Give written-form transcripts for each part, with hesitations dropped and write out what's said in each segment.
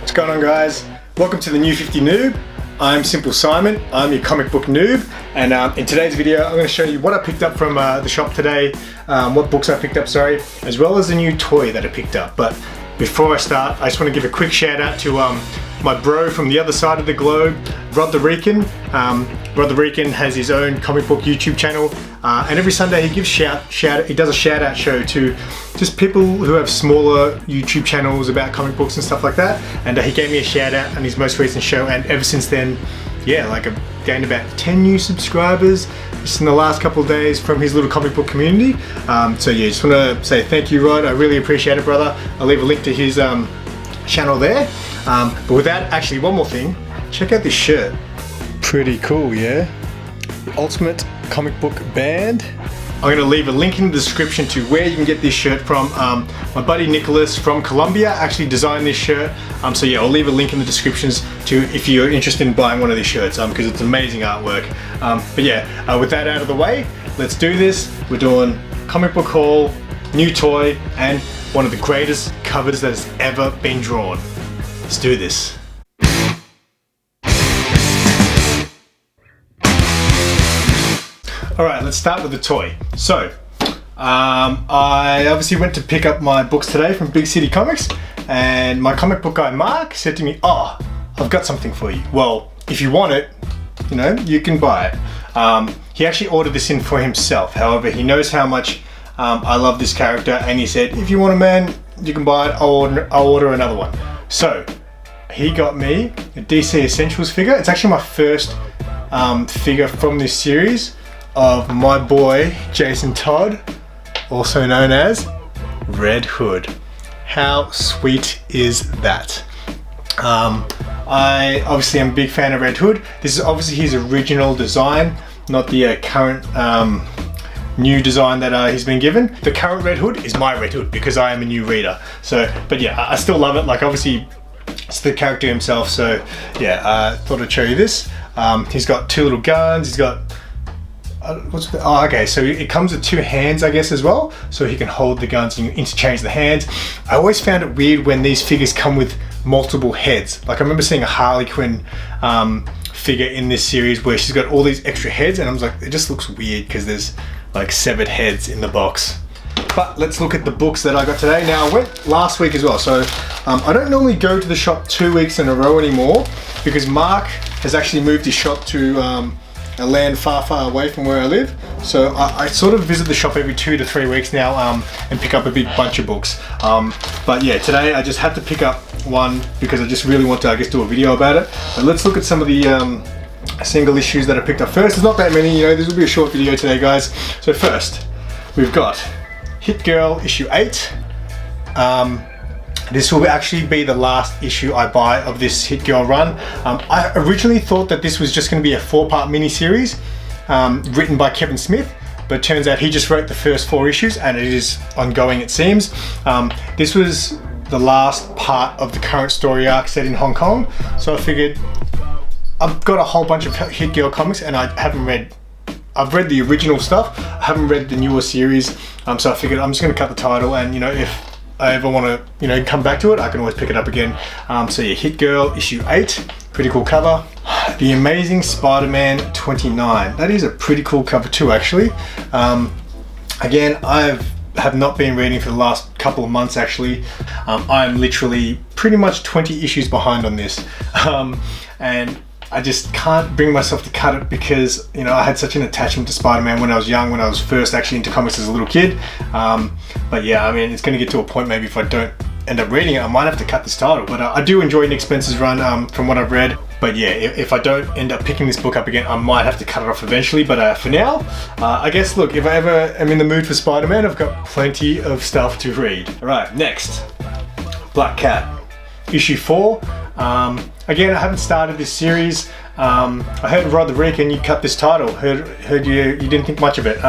What's going on, guys? Welcome to the New 50 Noob. I'm Simple Simon, I'm your comic book noob, and in today's video I'm going to show you what I picked up from the shop today, what books I picked up, sorry, as well as a new toy that I picked up. But before I start, I just want to give a quick shout out to my bro from the other side of the globe, Rod the Rican. Rod the Rican has his own comic book YouTube channel, and every Sunday he gives he does a shout out show to just people who have smaller YouTube channels about comic books and stuff like that. And he gave me a shout out on his most recent show, and ever since then, yeah, like I've gained about 10 new subscribers just in the last couple of days from his little comic book community. So yeah, just want to say thank you, Rod. I really appreciate it, brother. I'll leave a link to his channel there. But with that, actually, one more thing. Check out this shirt. Pretty cool, yeah? The Ultimate Comic Book Band. I'm going to leave a link in the description to where you can get this shirt from. My buddy Nicholas from Colombia actually designed this shirt. So yeah, I'll leave a link in the descriptions to if you're interested in buying one of these shirts, because it's amazing artwork. But yeah, with that out of the way, let's do this. We're doing comic book haul, new toy, and one of the greatest covers that has ever been drawn. Let's do this. Alright, let's start with the toy. So, I obviously went to pick up my books today from Big City Comics, and my comic book guy Mark said to me, "Oh, I've got something for you. Well, if you want it, you know, you can buy it." He actually ordered this in for himself. However, he knows how much I love this character, and he said, "If you want it, man, you can buy it. I'll order another one." So, he got me a DC Essentials figure. It's actually my first figure from this series of my boy Jason Todd, also known as Red Hood. How sweet is that? I obviously am a big fan of Red Hood. This is obviously his original design, not the current new design that he's been given. The current Red Hood is my Red Hood because I am a new reader. So, but yeah, I still love it. Like, obviously it's the character himself. So yeah, I thought I'd show you this. He's got two little guns. He's got okay, so it comes with two hands, I guess, as well, so he can hold the guns and you interchange the hands. I always found it weird when these figures come with multiple heads. Like, I remember seeing a Harley Quinn figure in this series where she's got all these extra heads, and I was like, it just looks weird because there's like severed heads in the box. But let's look at the books that I got today. Now, I went last week as well, so I don't normally go to the shop 2 weeks in a row anymore because Mark has actually moved his shop to a land far, far away from where I live. So I sort of visit the shop every 2 to 3 weeks now and pick up a big bunch of books. But yeah, today I just had to pick up one because I just really want to, I guess, do a video about it. But let's look at some of the single issues that I picked up first. There's not that many, you know, this will be a short video today, guys. So first, we've got Hit Girl issue 8. This will actually be the last issue I buy of this Hit Girl run. I originally thought that this was just going to be a 4-part miniseries written by Kevin Smith, but it turns out he just wrote the first 4 issues and it is ongoing, it seems. This was the last part of the current story arc set in Hong Kong, so I figured I've got a whole bunch of Hit Girl comics and I've read the original stuff, I haven't read the newer series, so I figured I'm just going to cut the title, and you know, if I ever want to, you know, come back to it, I can always pick it up again. So yeah, Hit Girl issue 8, pretty cool cover. The Amazing Spider-Man 29. That is a pretty cool cover too, actually. Again, I have not been reading for the last couple of months, actually. I'm literally pretty much 20 issues behind on this. And I just can't bring myself to cut it because, you know, I had such an attachment to Spider-Man when I was young, when I was first actually into comics as a little kid. But yeah, I mean, it's going to get to a point maybe if I don't end up reading it, I might have to cut this title. But I do enjoy Nick Spencer's run from what I've read. But yeah, if I don't end up picking this book up again, I might have to cut it off eventually. But for now, I guess, look, if I ever am in the mood for Spider-Man, I've got plenty of stuff to read. All right, next, Black Cat, issue 4. Again, I haven't started this series. I heard Rod the Rican, you cut this title. Heard you didn't think much of it.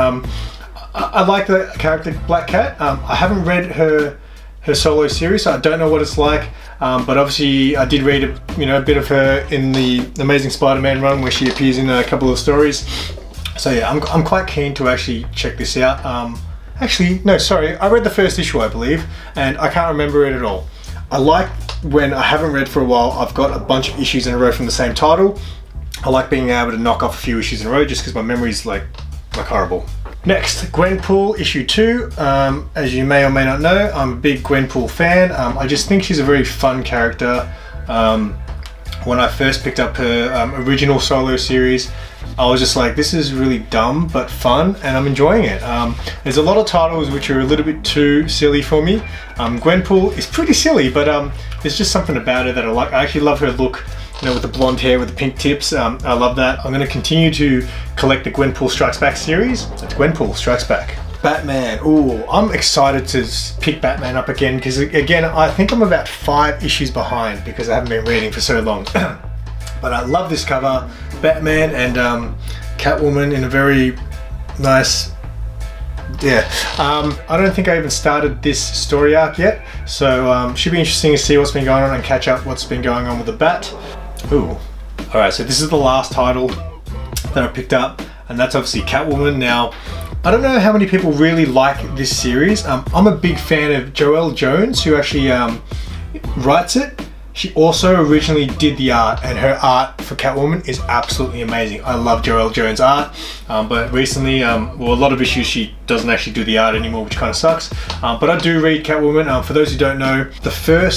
I like the character Black Cat. I haven't read her solo series, so I don't know what it's like. But obviously, I did read a bit of her in the Amazing Spider-Man run where she appears in a couple of stories. So yeah, I'm quite keen to actually check this out. Actually, no, sorry, I read the first issue, I believe, and I can't remember it at all. I like when I haven't read for a while, I've got a bunch of issues in a row from the same title. I like being able to knock off a few issues in a row just because my memory's like horrible. Next, Gwenpool issue 2. As you may or may not know, I'm a big Gwenpool fan. I just think she's a very fun character. When I first picked up her original solo series, I was just like, this is really dumb but fun, and I'm enjoying it. There's a lot of titles which are a little bit too silly for me. Gwenpool is pretty silly, but there's just something about her that I like. I actually love her look, you know, with the blonde hair with the pink tips. I love that. I'm going to continue to collect the Gwenpool Strikes Back series. That's Gwenpool Strikes Back. Batman. Ooh, I'm excited to pick Batman up again because, again, I think I'm about 5 issues behind because I haven't been reading for so long. But I love this cover. Batman and Catwoman in a very nice... Yeah. I don't think I even started this story arc yet, so should be interesting to see what's been going on and catch up what's been going on with the Bat. Ooh. Alright, so this is the last title that I picked up, and that's obviously Catwoman. Now, I don't know how many people really like this series. I'm a big fan of Joelle Jones, who actually writes it. She also originally did the art, and her art for Catwoman is absolutely amazing. I love Joelle Jones' art, but recently, well, a lot of issues she doesn't actually do the art anymore, which kind of sucks. But I do read Catwoman. For those who don't know,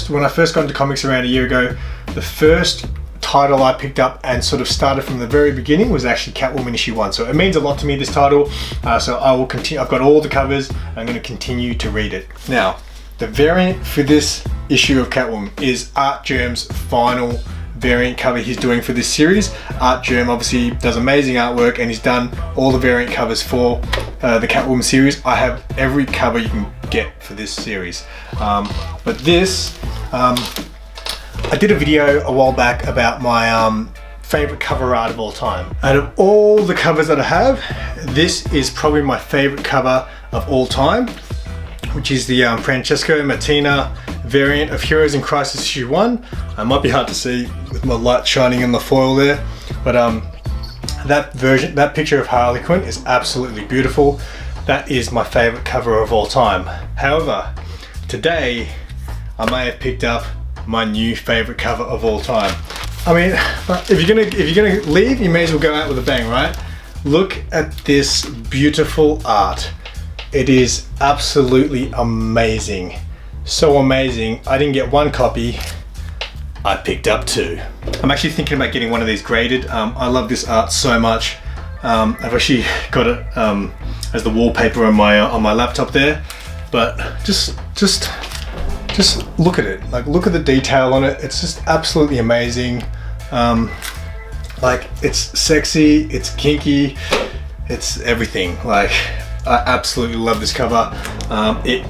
when I first got into comics around a year ago, the first title I picked up and sort of started from the very beginning was actually Catwoman issue 1. So it means a lot to me, this title. So I will continue. I've got all the covers. I'm going to continue to read it. Now, the variant for this issue of Catwoman is Art Germ's final variant cover he's doing for this series. Art Germ obviously does amazing artwork, and he's done all the variant covers for the Catwoman series. I have every cover you can get for this series. But this, I did a video a while back about my favorite cover art of all time. Out of all the covers that I have, this is probably my favorite cover of all time, which is the Francesco Mattina variant of Heroes in Crisis issue 1. It might be hard to see with my light shining in the foil there, but that picture of Harley Quinn is absolutely beautiful. That is my favorite cover of all time. However, today I may have picked up my new favorite cover of all time. I mean, if you're gonna leave, you may as well go out with a bang, right? Look at this beautiful art. It is absolutely amazing. So amazing. I didn't get 1 copy, I picked up 2. I'm actually thinking about getting one of these graded. I love this art so much. I've actually got it as the wallpaper on my laptop there. But just look at it. Like, look at the detail on it. It's just absolutely amazing. Like, it's sexy, it's kinky, it's everything. Like, I absolutely love this cover. It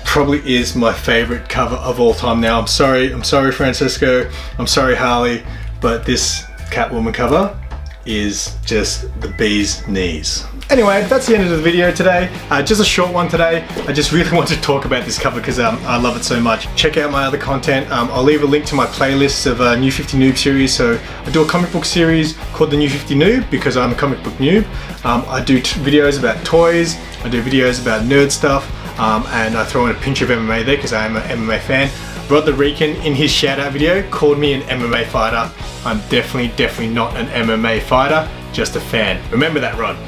probably is my favorite cover of all time now. I'm sorry Francesco, I'm sorry Harley, but this Catwoman cover is just the bee's knees. Anyway, that's the end of the video today. Just a short one today. I just really wanted to talk about this cover because I love it so much. Check out my other content. I'll leave a link to my playlist of New 50 Noob series. So I do a comic book series called the New 50 Noob because I'm a comic book noob. I do videos about toys. I do videos about nerd stuff. And I throw in a pinch of MMA there because I am an MMA fan. Rod the Rican in his shout out video called me an MMA fighter. I'm definitely not an MMA fighter, just a fan. Remember that, Rod,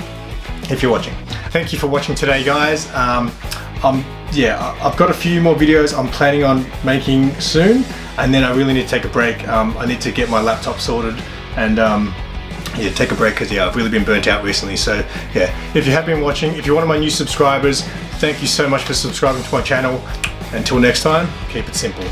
if you're watching. Thank you for watching today, guys. Yeah, I've got a few more videos I'm planning on making soon, and then I really need to take a break. I need to get my laptop sorted and yeah, take a break because yeah, I've really been burnt out recently. So yeah, if you have been watching, if you're one of my new subscribers, thank you so much for subscribing to my channel. Until next time, keep it simple.